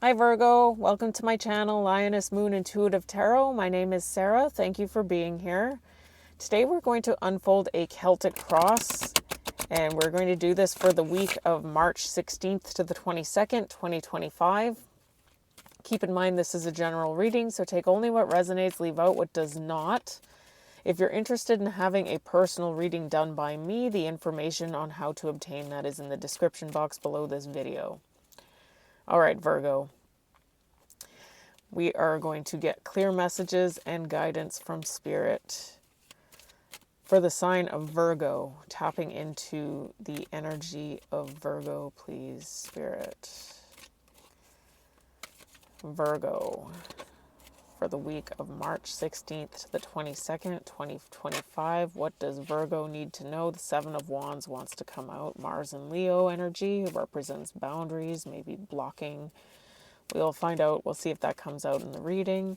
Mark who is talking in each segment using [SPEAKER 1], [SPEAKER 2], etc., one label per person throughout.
[SPEAKER 1] Hi Virgo, welcome to my channel, Lioness Moon Intuitive Tarot. My name is Sarah. Thank you for being here. Today we're going to unfold a Celtic cross, and we're going to do this for the week of March 16th to the 22nd, 2025. Keep in mind this is a general reading, so take only what resonates, leave out what does not. If you're interested in having a personal reading done by me, the information on how to obtain that is in the description box below this video. All right, Virgo. We are going to get clear messages and guidance from Spirit for the sign of Virgo, tapping into the energy of Virgo, please, Spirit. Virgo, for the week of March 16th to the 22nd, 2025. What does Virgo need to know? The Seven of Wands wants to come out. Mars and Leo energy represents boundaries, maybe blocking. We'll find out. We'll see if that comes out in the reading.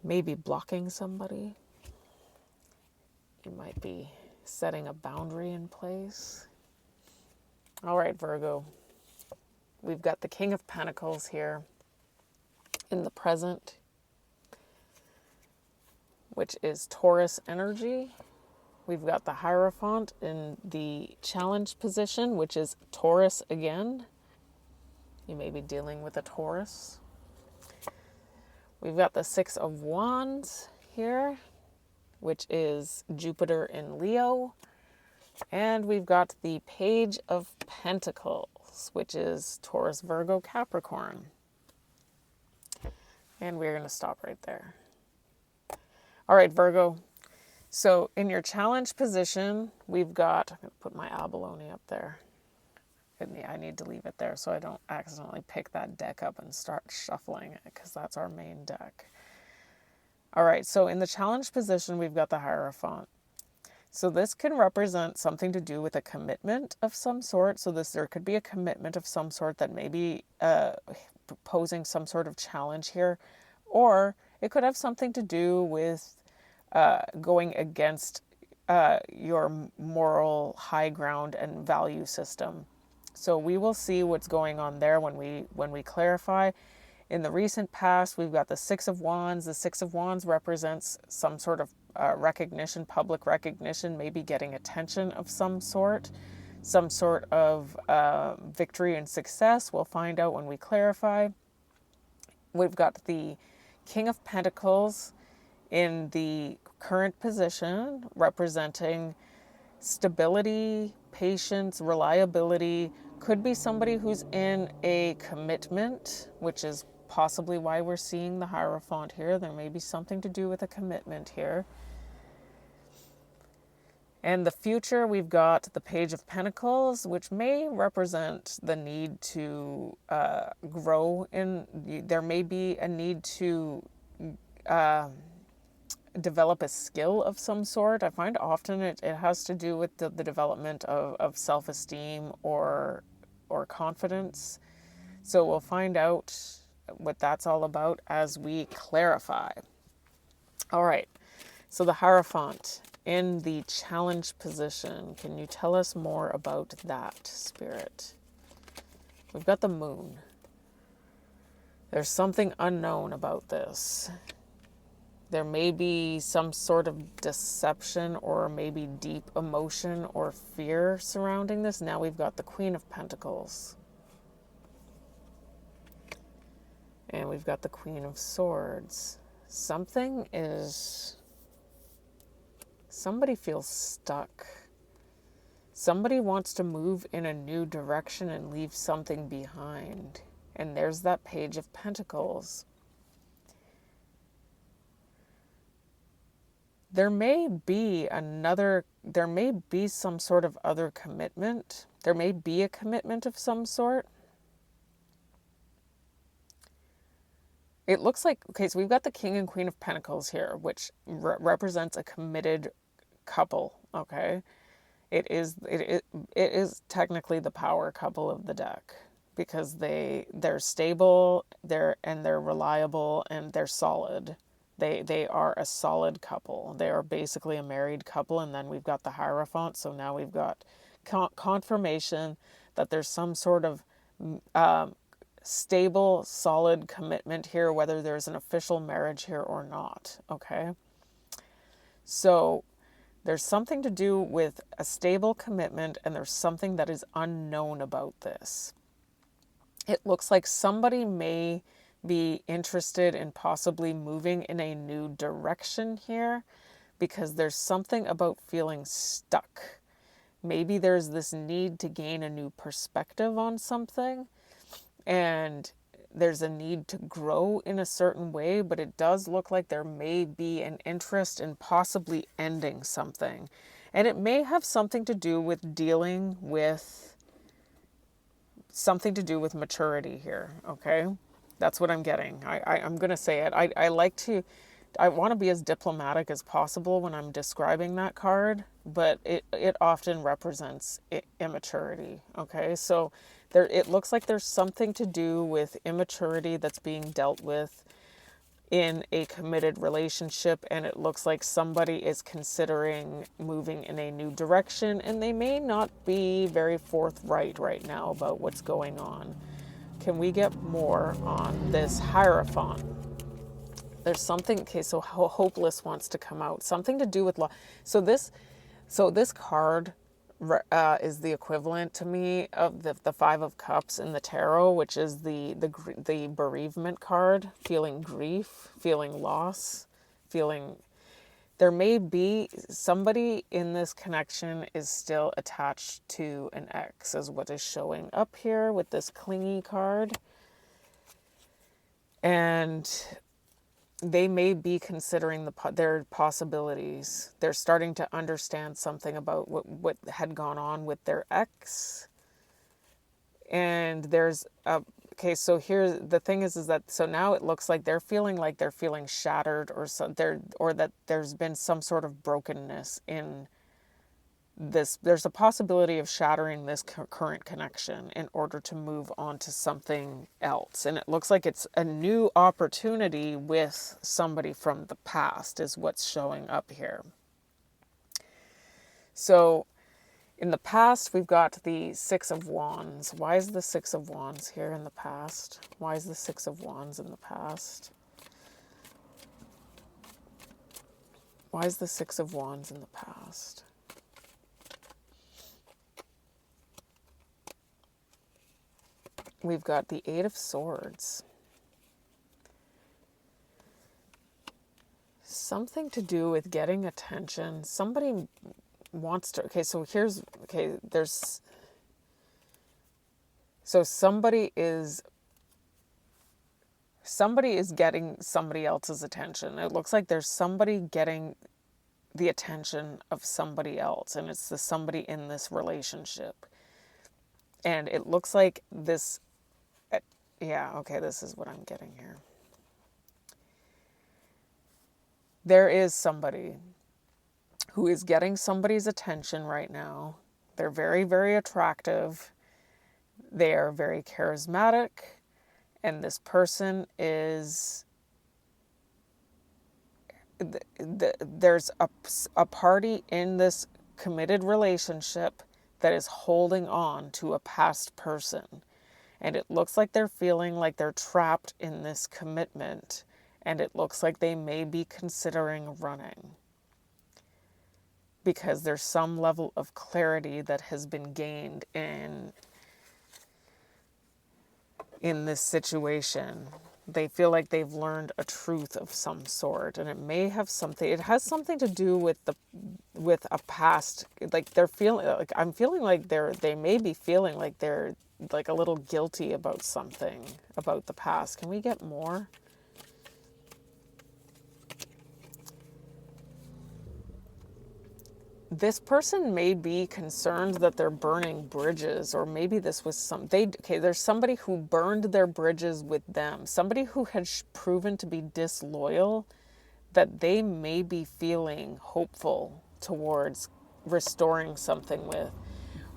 [SPEAKER 1] Maybe blocking somebody. You might be setting a boundary in place. All right, Virgo. We've got the King of Pentacles here in the present, which is Taurus energy. We've got the Hierophant in the challenge position, which is Taurus again. You may be dealing with a Taurus. We've got the Six of Wands here, which is Jupiter in Leo. And we've got the Page of Pentacles, which is Taurus, Virgo, Capricorn. And we're going to stop right there. All right, Virgo. So in your challenge position, we've got, I'm going to put my abalone up there. I need to leave it there so I don't accidentally pick that deck up and start shuffling it, because that's our main deck. All right, so in the challenge position, we've got the Hierophant. So this can represent something to do with a commitment of some sort. So there could be a commitment of some sort that may be posing some sort of challenge here. Or it could have something to do with going against your moral high ground and value system. So we will see what's going on there when we clarify. In the recent past, we've got the Six of Wands. The Six of Wands represents some sort of recognition, public recognition, maybe getting attention of some sort of victory and success. We'll find out when we clarify. We've got the King of Pentacles in the current position, representing stability, patience, reliability. Could be somebody who's in a commitment, which is possibly why we're seeing the Hierophant here. There may be something to do with a commitment here. And the future, we've got the Page of Pentacles, which may represent the need to grow in. There may be a need to develop a skill of some sort. I find often it has to do with the development of self-esteem or confidence. So we'll find out what that's all about as we clarify. All right, so the Hierophant in the challenge position. Can you tell us more about that, Spirit? We've got the Moon. There's something unknown about this. There may be some sort of deception or maybe deep emotion or fear surrounding this. Now we've got the Queen of Pentacles. And we've got the Queen of Swords. Somebody feels stuck. Somebody wants to move in a new direction and leave something behind. And there's that Page of Pentacles. There may be some sort of other commitment. There may be a commitment of some sort. It looks like, okay, so we've got the King and Queen of Pentacles here, which represents a committed couple, okay? It is technically the power couple of the deck, because they're stable, they're reliable, and they're solid. They are a solid couple. They are basically a married couple. And then we've got the Hierophant. So now we've got confirmation that there's some sort of stable, solid commitment here, whether there's an official marriage here or not, okay? So there's something to do with a stable commitment, and there's something that is unknown about this. It looks like somebody may be interested in possibly moving in a new direction here, because there's something about feeling stuck. Maybe there's this need to gain a new perspective on something, and there's a need to grow in a certain way, but it does look like there may be an interest in possibly ending something. And it may have something to do with dealing with something to do with maturity here, okay? That's what I'm getting. I'm going to say it. I want to be as diplomatic as possible when I'm describing that card, but it often represents immaturity, okay? So it looks like there's something to do with immaturity that's being dealt with in a committed relationship, and it looks like somebody is considering moving in a new direction, and they may not be very forthright right now about what's going on. Can we get more on this Hierophant? There's something, okay, so hopeless wants to come out. Something to do with law. So this card is the equivalent to me of the Five of Cups in the tarot, which is the bereavement card, feeling grief, feeling loss, feeling... There may be somebody in this connection is still attached to an ex, is what is showing up here with this clingy card. And they may be considering their possibilities. They're starting to understand something about what had gone on with their ex. And there's okay, so here the thing is that so now it looks like they're feeling shattered, or that there's been some sort of brokenness in this. There's a possibility of shattering this current connection in order to move on to something else. And it looks like it's a new opportunity with somebody from the past is what's showing up here. So in the past, we've got the Six of Wands. Why is the Six of Wands here in the past? Why is the Six of Wands in the past? Why is the Six of Wands in the past? We've got the Eight of Swords. Something to do with getting attention. Somebody wants to... Okay, so here's... Okay, there's... So somebody is getting somebody else's attention. It looks like there's somebody getting the attention of somebody else, and it's the somebody in this relationship. And it looks like this... Yeah, okay, this is what I'm getting here. There is somebody who is getting somebody's attention right now. They're very, very attractive. They are very charismatic. And this person is... There's a party in this committed relationship that is holding on to a past person. And it looks like they're feeling like they're trapped in this commitment. And it looks like they may be considering running. Because there's some level of clarity that has been gained in this situation. They feel like they've learned a truth of some sort. And it has something to do with a past, like they're feeling, like I'm feeling like they may be feeling like they're like a little guilty about something about the past. Can we get more? This person may be concerned that they're burning bridges, or maybe this was there's somebody who burned their bridges with them, somebody who had proven to be disloyal, that they may be feeling hopeful towards restoring something with.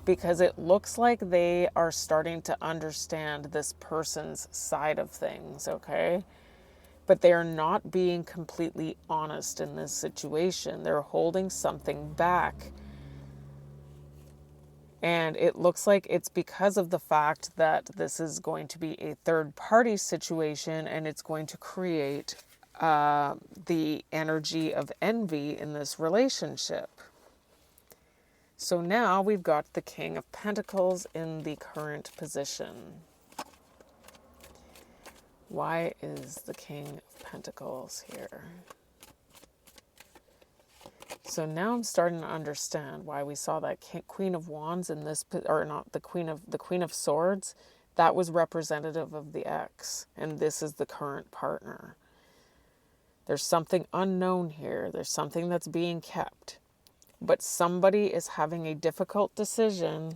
[SPEAKER 1] Because it looks like they are starting to understand this person's side of things, okay? But they are not being completely honest in this situation. They're holding something back. And it looks like it's because of the fact that this is going to be a third party situation, and it's going to create the energy of envy in this relationship. So now we've got the King of Pentacles in the current position. Why is the King of Pentacles here? So now I'm starting to understand why we saw that Queen of Wands in this, or not the Queen of Swords. That was representative of the ex, and this is the current partner. There's something unknown here. There's something that's being kept, but somebody is having a difficult decision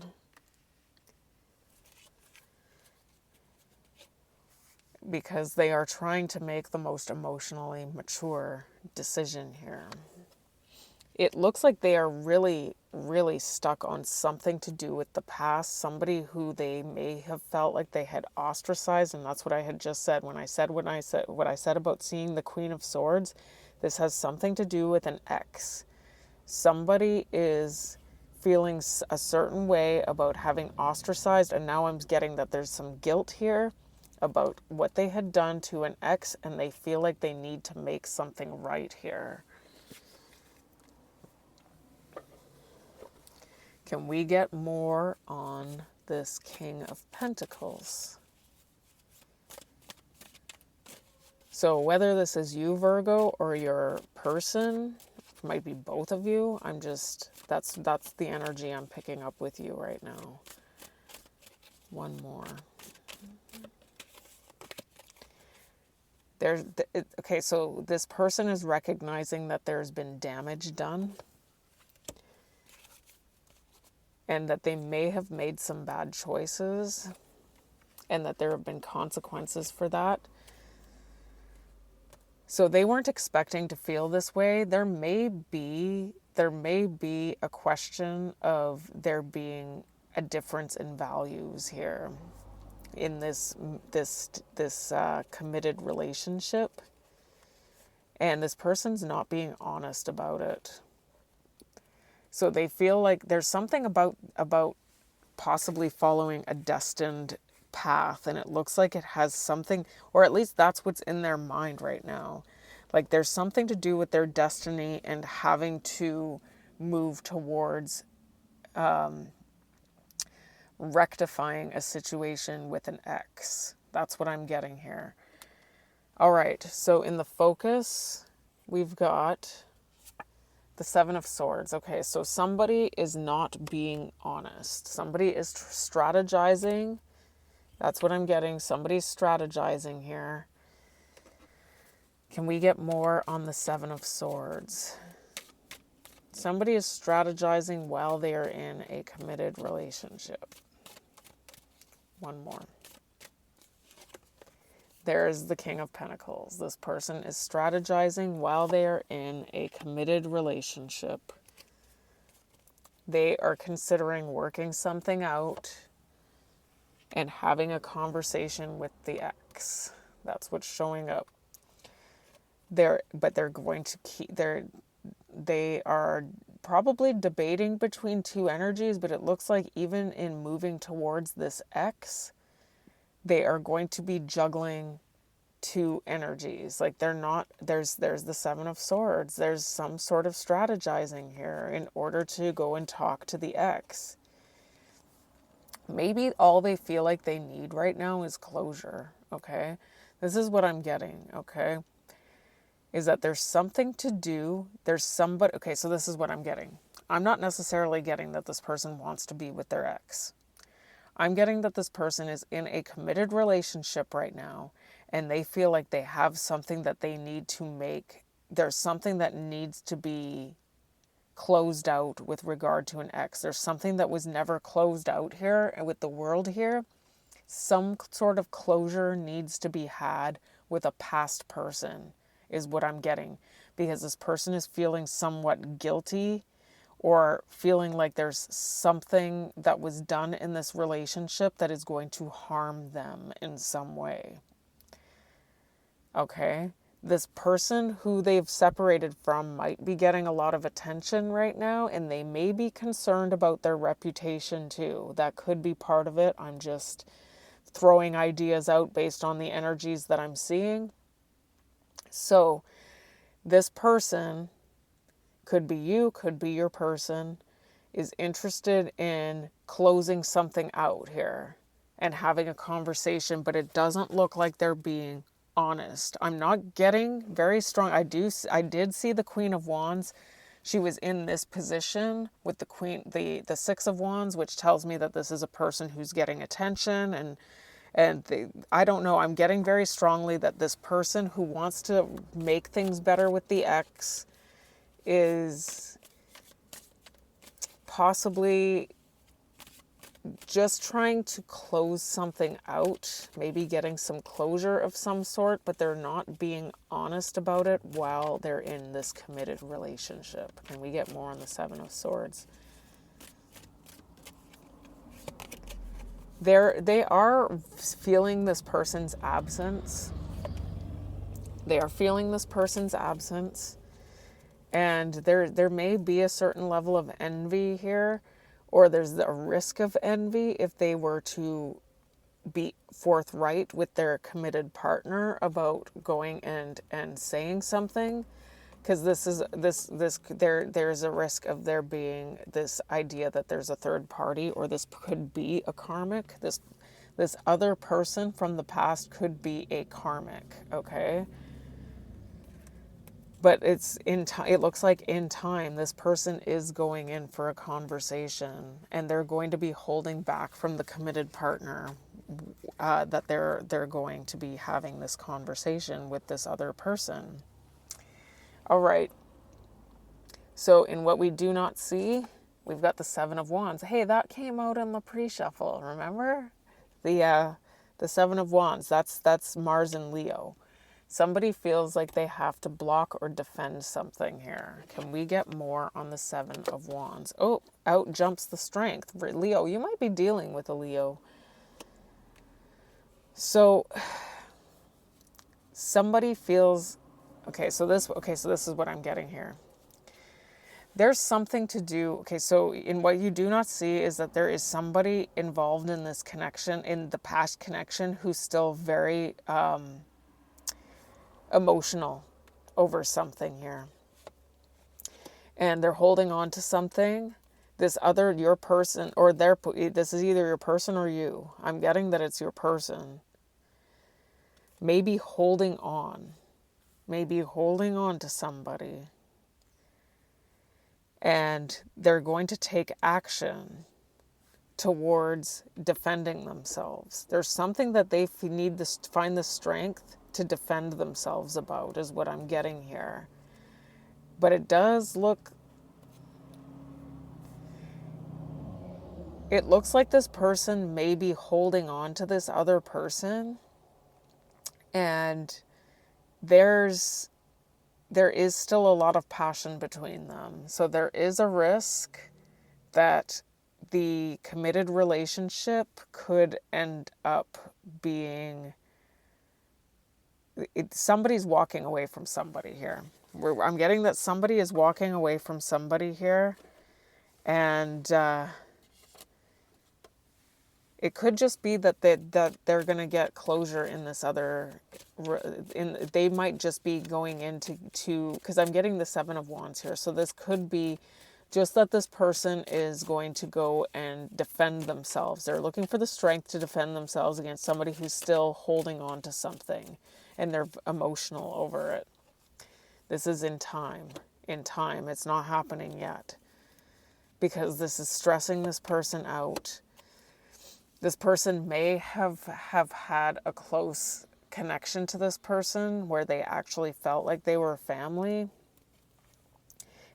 [SPEAKER 1] because they are trying to make the most emotionally mature decision here. It looks like they are really, really stuck on something to do with the past, somebody who they may have felt like they had ostracized, and that's what I had just said when I said what I said about seeing the Queen of Swords. This has something to do with an ex. Somebody is feeling a certain way about having ostracized, and now I'm getting that there's some guilt here about what they had done to an ex, and they feel like they need to make something right here. Can we get more on this King of Pentacles? So whether this is you, Virgo, or your person, it might be both of you. That's the energy I'm picking up with you right now. One more. Okay, so this person is recognizing that there's been damage done, and that they may have made some bad choices, and that there have been consequences for that. So they weren't expecting to feel this way. There may be a question of there being a difference in values here in this committed relationship, and this person's not being honest about it. So they feel like there's something about possibly following a destined path, and it looks like it has something, or at least that's what's in their mind right now. Like there's something to do with their destiny and having to move towards rectifying a situation with an ex. That's what I'm getting here. All right, so in the focus, we've got the Seven of Swords. Okay, so somebody is not being honest. Somebody is strategizing. That's what I'm getting. Somebody's strategizing here. Can we get more on the Seven of Swords? Somebody is strategizing while they are in a committed relationship. One more. There's the King of Pentacles. This person is strategizing while they are in a committed relationship. They are considering working something out and having a conversation with the ex. That's what's showing up. They are probably debating between two energies, but it looks like even in moving towards this ex, they are going to be juggling two energies. Like there's the Seven of Swords. There's some sort of strategizing here in order to go and talk to the ex. Maybe all they feel like they need right now is closure, okay? This is what I'm getting, okay? Is that there's something to do. There's somebody, okay, so this is what I'm getting. I'm not necessarily getting that this person wants to be with their ex. I'm getting that this person is in a committed relationship right now, and they feel like they have something that they need to make. There's something that needs to be closed out with regard to an ex. There's something that was never closed out here with the world here. Some sort of closure needs to be had with a past person is what I'm getting, because this person is feeling somewhat guilty or feeling like there's something that was done in this relationship that is going to harm them in some way. Okay? this person who they've separated from might be getting a lot of attention right now, and they may be concerned about their reputation too. That could be part of it. I'm just throwing ideas out based on the energies that I'm seeing. So this person, could be you, could be your person, is interested in closing something out here and having a conversation, but it doesn't look like they're being honest. I'm not getting very strong. I did see the Queen of Wands. She was in this position with the Six of Wands, which tells me that this is a person who's getting attention, I don't know. I'm getting very strongly that this person who wants to make things better with the ex is possibly just trying to close something out, maybe getting some closure of some sort, but they're not being honest about it while they're in this committed relationship. And we get more on the Seven of Swords. They are feeling this person's absence. They are feeling this person's absence. And there may be a certain level of envy here, or there's a risk of envy if they were to be forthright with their committed partner about going and saying something, because there's a risk of there being this idea that there's a third party, or this could be a karmic. This other person from the past could be a karmic, okay? But it looks like in time, this person is going in for a conversation, and they're going to be holding back from the committed partner, that they're going to be having this conversation with this other person. All right. So in what we do not see, we've got the Seven of Wands. Hey, that came out in the pre-shuffle, remember? The Seven of Wands, that's Mars and Leo. Somebody feels like they have to block or defend something here. Can we get more on the Seven of Wands? Oh, out jumps the Strength. Leo, you might be dealing with a Leo. So somebody feels, so this is what I'm getting here. There's something to do. Okay, so in what you do not see is that there is somebody involved in this connection, in the past connection, who's still very emotional over something here. And they're holding on to something. This other, your person, or this is either your person or you. I'm getting that it's your person. Maybe holding on to somebody. And they're going to take action towards defending themselves. There's something that they need to find the strength to defend themselves about, is what I'm getting here. But it does look, it looks like this person may be holding on to this other person, and there is still a lot of passion between them. So there is a risk that the committed relationship could end up being, somebody's walking away from somebody here. I'm getting that somebody is walking away from somebody here, and it could just be that they're going to get closure in this other. They might just be going into because I'm getting the Seven of Wands here, so this could be just that this person is going to go and defend themselves. They're looking for the strength to defend themselves against somebody who's still holding on to something, and they're emotional over it. This is in time. It's not happening yet, because this is stressing this person out. This person may have had a close connection to this person where they actually felt like they were family.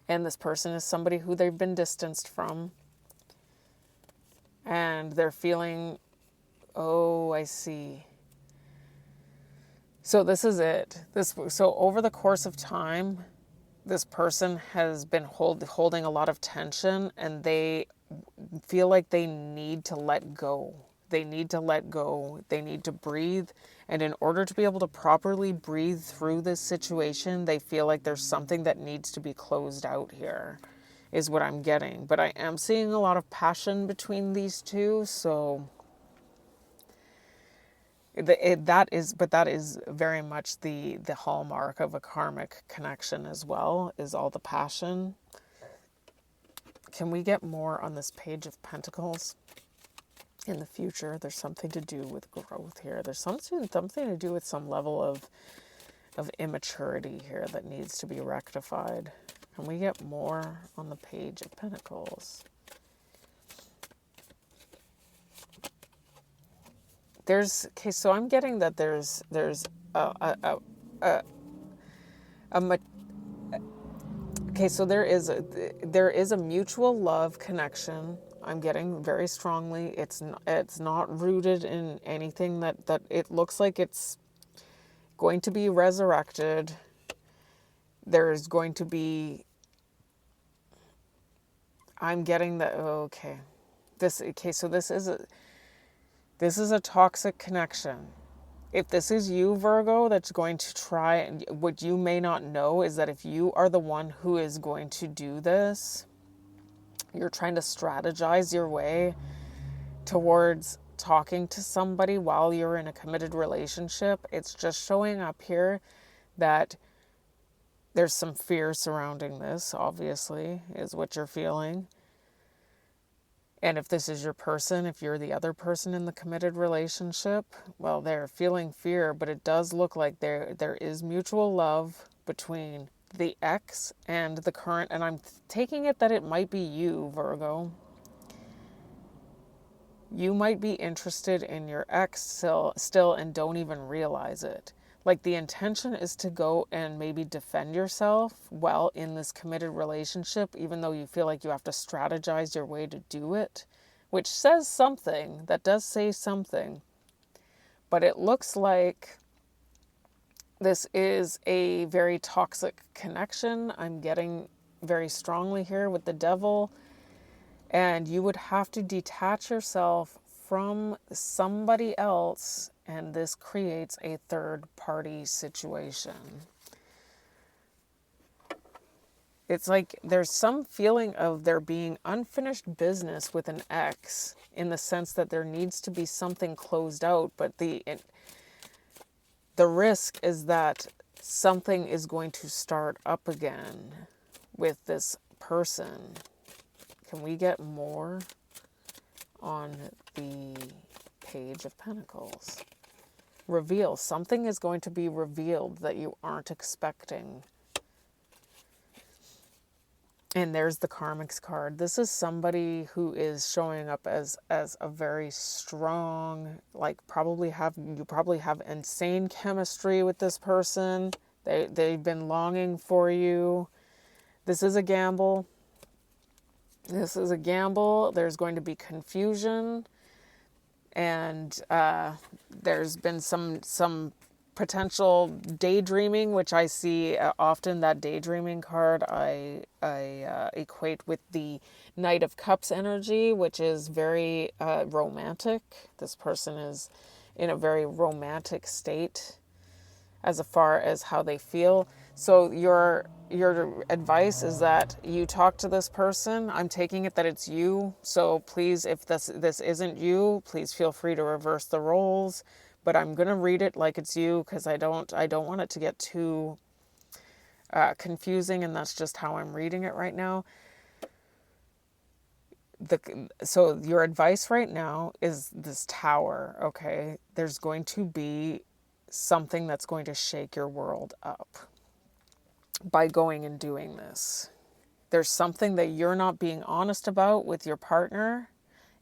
[SPEAKER 1] And this person is somebody who they've been distanced from. And they're feeling, oh, I see. So this is it. So over the course of time, this person has been holding a lot of tension, and they feel like they need to let go. They need to let go. They need to breathe. And in order to be able to properly breathe through this situation, they feel like there's something that needs to be closed out here, is what I'm getting. But I am seeing a lot of passion between these two. So that is very much the hallmark of a karmic connection as well, is all the passion. Can we get more on this Page of Pentacles? In the future, there's something to do with growth here. There's something to do with some level of immaturity here that needs to be rectified. Can we get more on the Page of Pentacles? Okay, so I'm getting that there's okay, so there is a mutual love connection. I'm getting very strongly. It's not rooted in anything that it looks like it's going to be resurrected. There's going to be, I'm getting that, okay. So this is a toxic connection. If this is you, Virgo, that's going to try, and what you may not know is that if you are the one who is going to do this, you're trying to strategize your way towards talking to somebody while you're in a committed relationship. It's just showing up here that there's some fear surrounding this, obviously, is what you're feeling. And if this is your person, if you're the other person in the committed relationship, well, they're feeling fear, but it does look like there is mutual love between the ex and the current, and I'm taking it that it might be you, Virgo. You might be interested in your ex still and don't even realize it. Like the intention is to go and maybe defend yourself while in this committed relationship, even though you feel like you have to strategize your way to do it, which says something, that does say something. But it looks like this is a very toxic connection. I'm getting very strongly here with the Devil. And you would have to detach yourself from somebody else, and this creates a third-party situation. It's like there's some feeling of there being unfinished business with an ex, in the sense that there needs to be something closed out, but the risk is that something is going to start up again with this person. Can we get more on the Page of Pentacles? Reveal. Something is going to be revealed that you aren't expecting. And there's the Karmics card. This is somebody who is showing up as a very strong, like you probably have insane chemistry with this person. They've been longing for you. This is a gamble. This is a gamble. There's going to be confusion, and there's been some potential daydreaming, which I see often. That daydreaming card I equate with the Knight of Cups energy, which is very romantic. This person is in a very romantic state as far as how they feel. So your advice is that you talk to this person. I'm taking it that it's you. So please, if this isn't you, please feel free to reverse the roles. But I'm gonna read it like it's you, because I don't want it to get too confusing, and that's just how I'm reading it right now. So your advice right now is this Tower. Okay, there's going to be something that's going to shake your world up by going and doing this. There's something that you're not being honest about with your partner.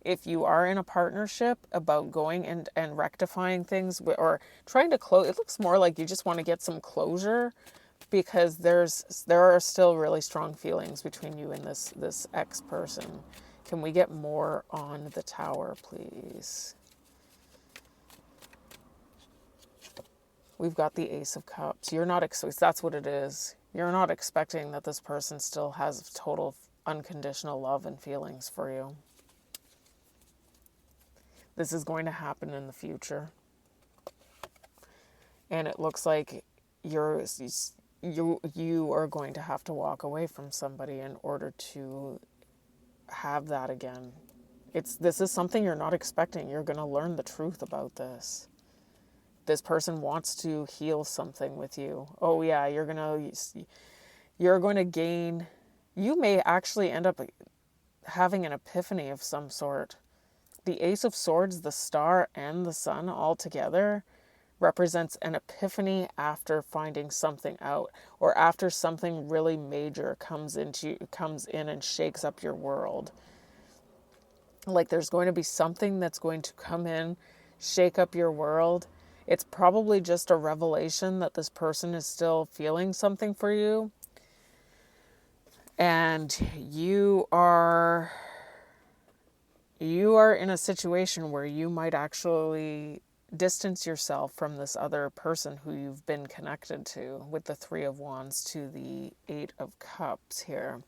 [SPEAKER 1] If you are in a partnership, about going and rectifying things or trying to close, it looks more like you just want to get some closure, because there are still really strong feelings between you and this ex-person. Can we get more on the Tower, please? We've got the Ace of Cups. That's what it is. You're not expecting that this person still has total unconditional love and feelings for you. This is going to happen in the future. And it looks like you are going to have to walk away from somebody in order to have that again. This is something you're not expecting. You're going to learn the truth about this. This person wants to heal something with you. Oh yeah, you're going to gain, you may actually end up having an epiphany of some sort. The Ace of Swords, the Star, and the Sun all together represents an epiphany after finding something out, or after something really major comes in and shakes up your world. Like there's going to be something that's going to come in, shake up your world. It's probably just a revelation that this person is still feeling something for you. And you are in a situation where you might actually distance yourself from this other person who you've been connected to, with the Three of Wands to the Eight of Cups here.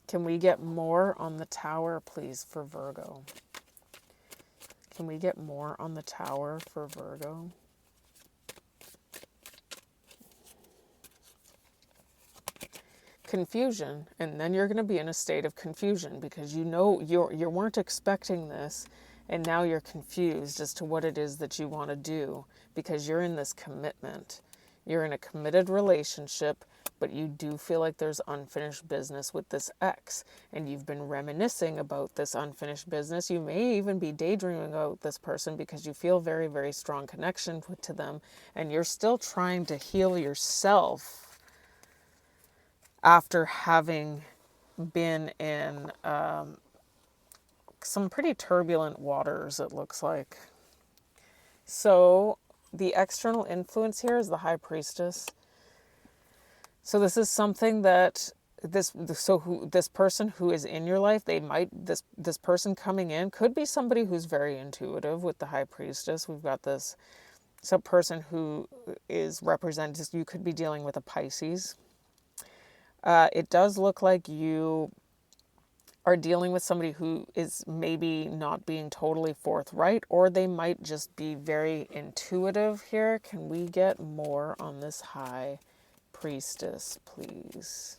[SPEAKER 1] Can we get more on the Tower, please, for Virgo? Can we get more on the Tower for Virgo? Confusion, and then you're going to be in a state of confusion because you weren't expecting this, and now you're confused as to what it is that you want to do because you're in this commitment. You're in a committed relationship, but you do feel like there's unfinished business with this ex, and you've been reminiscing about this unfinished business. You may even be daydreaming about this person because you feel very, very strong connection to them, and you're still trying to heal yourself after having been in some pretty turbulent waters, it looks like. So the external influence here is the High Priestess. So this is something that this person who is in your life, this person coming in could be somebody who's very intuitive with the High Priestess. We've got this person who is represented, you could be dealing with a Pisces. It does look like you are dealing with somebody who is maybe not being totally forthright, or they might just be very intuitive here. Can we get more on this High Priestess, please?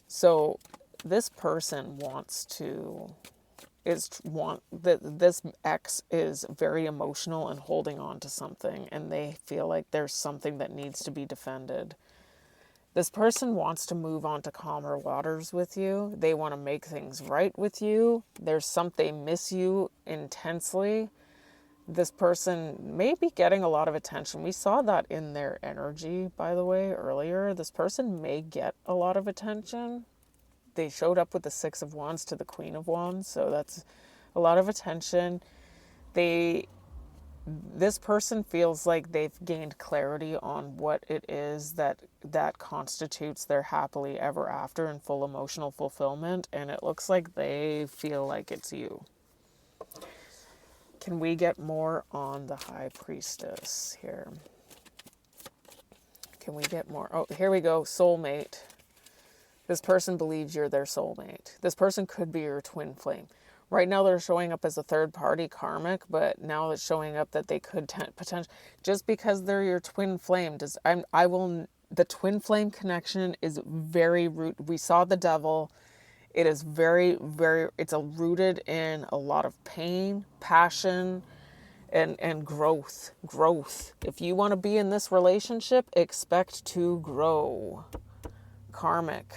[SPEAKER 1] So this person this ex is very emotional and holding on to something, and they feel like there's something that needs to be defended. This person wants to move on to calmer waters with you. They want to make things right with you. They miss you intensely. This person may be getting a lot of attention. We saw that in their energy, by the way, earlier. This person may get a lot of attention. They showed up with the Six of Wands to the Queen of Wands, so that's a lot of attention. This person feels like they've gained clarity on what it is that constitutes their happily ever after and full emotional fulfillment, and it looks like they feel like it's you. Can we get more on the High Priestess here? Can we get more? Oh, here we go. Soulmate. This person believes you're their soulmate. This person could be your twin flame. Right now they're showing up as a third party karmic, but now it's showing up that they could potentially, just because they're your twin flame, the twin flame connection is very root. We saw the Devil. It is very, very, it's rooted in a lot of pain, passion, and growth. If you want to be in this relationship, expect to grow. Karmic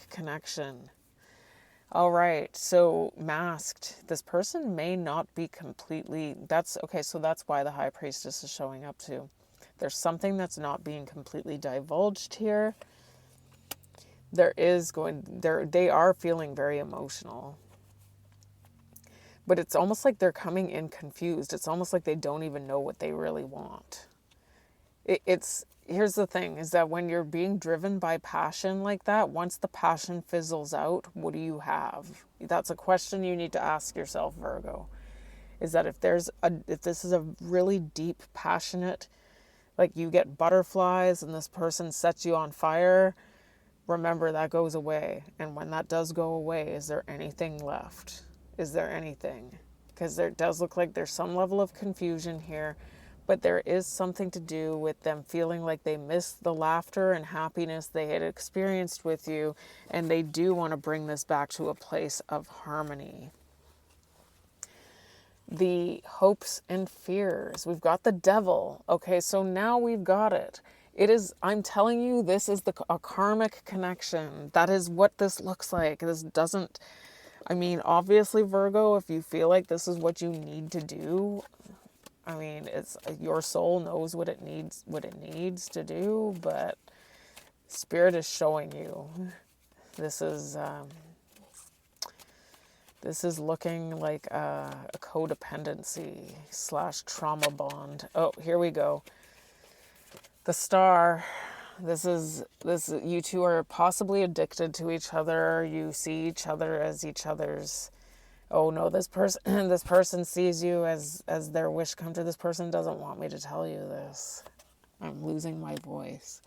[SPEAKER 1] connection. All right, so Masked. This person may not be completely, so that's why the High Priestess is showing up too. There's something that's not being completely divulged here. They are feeling very emotional. But it's almost like they're coming in confused. It's almost like they don't even know what they really want. Here's the thing, is that when you're being driven by passion like that, once the passion fizzles out, what do you have? That's a question you need to ask yourself, Virgo. Is that if this is a really deep, passionate, like you get butterflies and this person sets you on fire, remember that goes away. And when that does go away, is there anything left? Is there anything? Because there does look like there's some level of confusion here, but there is something to do with them feeling like they missed the laughter and happiness they had experienced with you, and they do want to bring this back to a place of harmony. The hopes and fears. We've got the devil. Okay, so now we've got it. It is, I'm telling you, this is a karmic connection. That is what this looks like. This doesn't, I mean, obviously, Virgo, if you feel like this is what you need to do, I mean, it's your soul knows what it needs to do, but Spirit is showing you. This is looking like a codependency / trauma bond. Oh, here we go. The Star. This, you two are possibly addicted to each other. You see each other as each other's. Oh no, this person sees you as their wish come true. This person doesn't want me to tell you this. I'm losing my voice.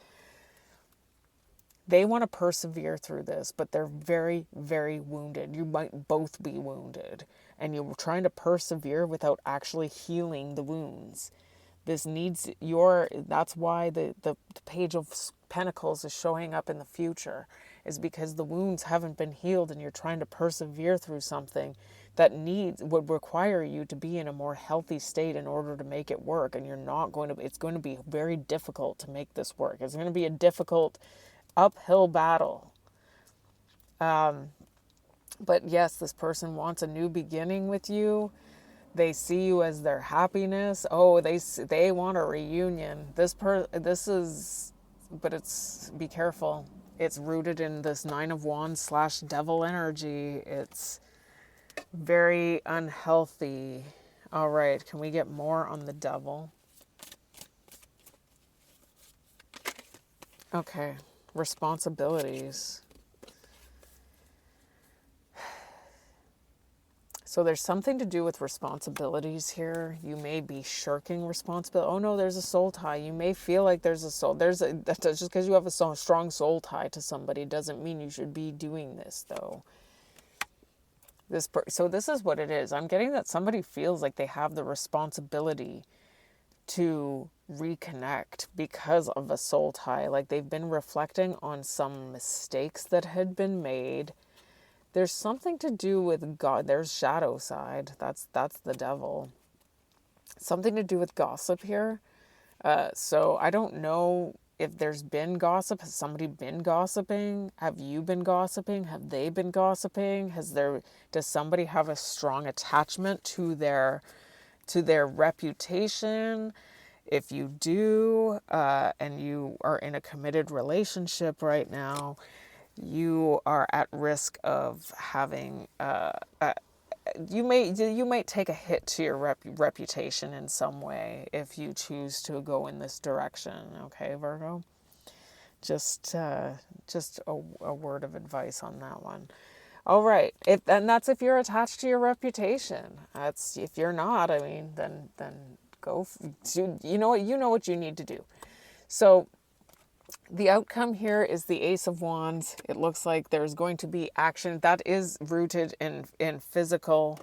[SPEAKER 1] They want to persevere through this, but they're very, very wounded. You might both be wounded, and you're trying to persevere without actually healing the wounds. This needs that's why the Page of Pentacles is showing up in the future, is because the wounds haven't been healed and you're trying to persevere through something that would require you to be in a more healthy state in order to make it work. And it's going to be very difficult to make this work. It's going to be a difficult uphill battle. But yes, this person wants a new beginning with you. They see you as their happiness. Oh, they want a reunion. But be careful. It's rooted in this 9 of Wands / devil energy. It's very unhealthy. All right, can we get more on the devil? Okay, responsibilities. So there's something to do with responsibilities here. You may be shirking responsibility. Oh no, there's a soul tie. You may feel like there's a soul. That's just because you have a strong soul tie to somebody doesn't mean you should be doing this, though. So this is what it is. I'm getting that somebody feels like they have the responsibility to reconnect because of a soul tie. Like they've been reflecting on some mistakes that had been made. There's something to do with God. There's shadow side. That's the devil. Something to do with gossip here. So I don't know if there's been gossip. Has somebody been gossiping? Have you been gossiping? Have they been gossiping? Does somebody have a strong attachment to their reputation? If you do, and you are in a committed relationship right now, you are at risk of having you might take a hit to your reputation in some way if you choose to go in this direction. Okay, Virgo, just a word of advice on that one. All right, and that's if you're attached to your reputation. That's if you're not. I mean, then go. You know what you need to do. So the outcome here is the Ace of Wands. It looks like there's going to be action that is rooted in physical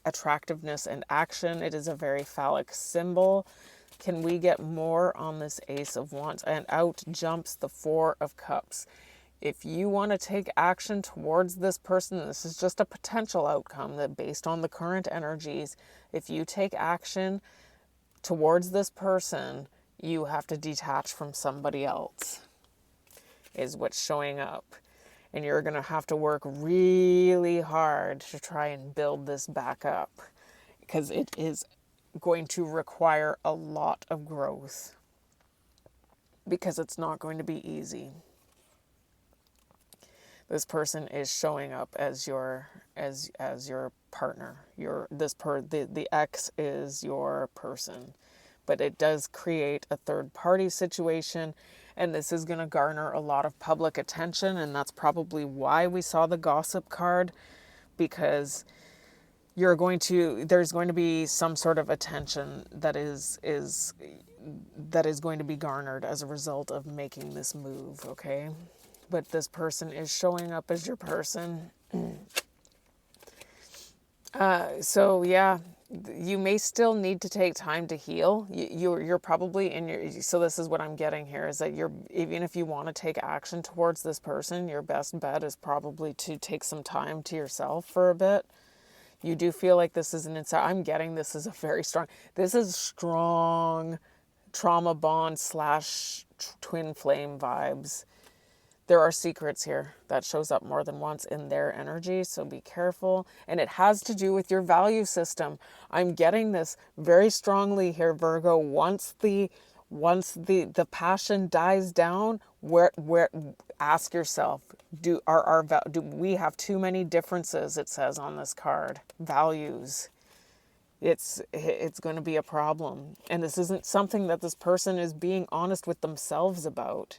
[SPEAKER 1] attractiveness and action. It is a very phallic symbol. Can we get more on this Ace of Wands? And out jumps the Four of Cups. If you want to take action towards this person, this is just a potential outcome that based on the current energies. If you take action towards this person, you have to detach from somebody else, is what's showing up. And you're going to have to work really hard to try and build this back up, because it is going to require a lot of growth, because it's not going to be easy. This person is showing up as your partner. The ex is your person. But it does create a third-party situation, and this is going to garner a lot of public attention, and that's probably why we saw the gossip card, because there's going to be some sort of attention that is going to be garnered as a result of making this move, okay? But this person is showing up as your person. So yeah, you may still need to take time to heal. You're probably in your, so this is what I'm getting here is that you're, even if you want to take action towards this person, your best bet is probably to take some time to yourself for a bit. You do feel like this is an inside, I'm getting this is a very strong, this is strong trauma bond slash twin flame vibes. There are secrets here that shows up more than once in their energy, so be careful. And it has to do with your value system. I'm getting this very strongly here, Virgo. Once the passion dies down, where ask yourself, do we have too many differences? It says on this card, values. It's going to be a problem, and this isn't something that this person is being honest with themselves about.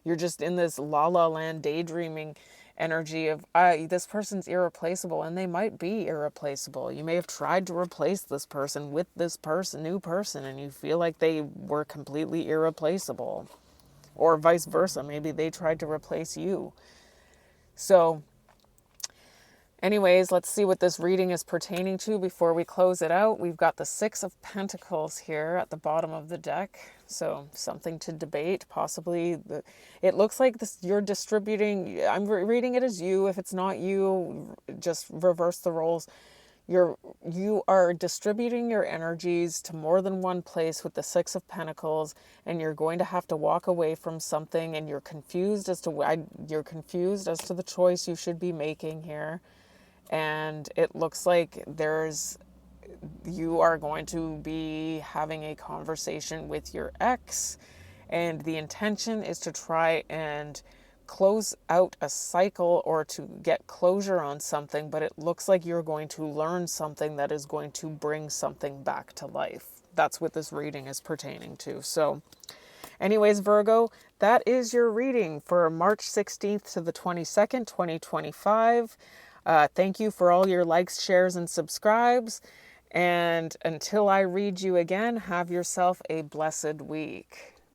[SPEAKER 1] You're just in this la la land daydreaming energy of this person's irreplaceable, and they might be irreplaceable. You may have tried to replace this person with this person, new person, and you feel like they were completely irreplaceable, or vice versa. Maybe they tried to replace you. So anyways, let's see what this reading is pertaining to before we close it out. We've got the Six of Pentacles here at the bottom of the deck. So something to debate, possibly. It looks like this, you're distributing, I'm reading it as you. If it's not you, just reverse the roles. You are distributing your energies to more than one place with the Six of Pentacles, and you're going to have to walk away from something, and you're confused as to the choice you should be making here. And it looks like you are going to be having a conversation with your ex, and the intention is to try and close out a cycle or to get closure on something, but it looks like you're going to learn something that is going to bring something back to life. That's what this reading is pertaining to. So anyways, Virgo, that is your reading for March 16th to the 22nd, 2025. Thank you for all your likes, shares, and subscribes. And until I read you again, have yourself a blessed week.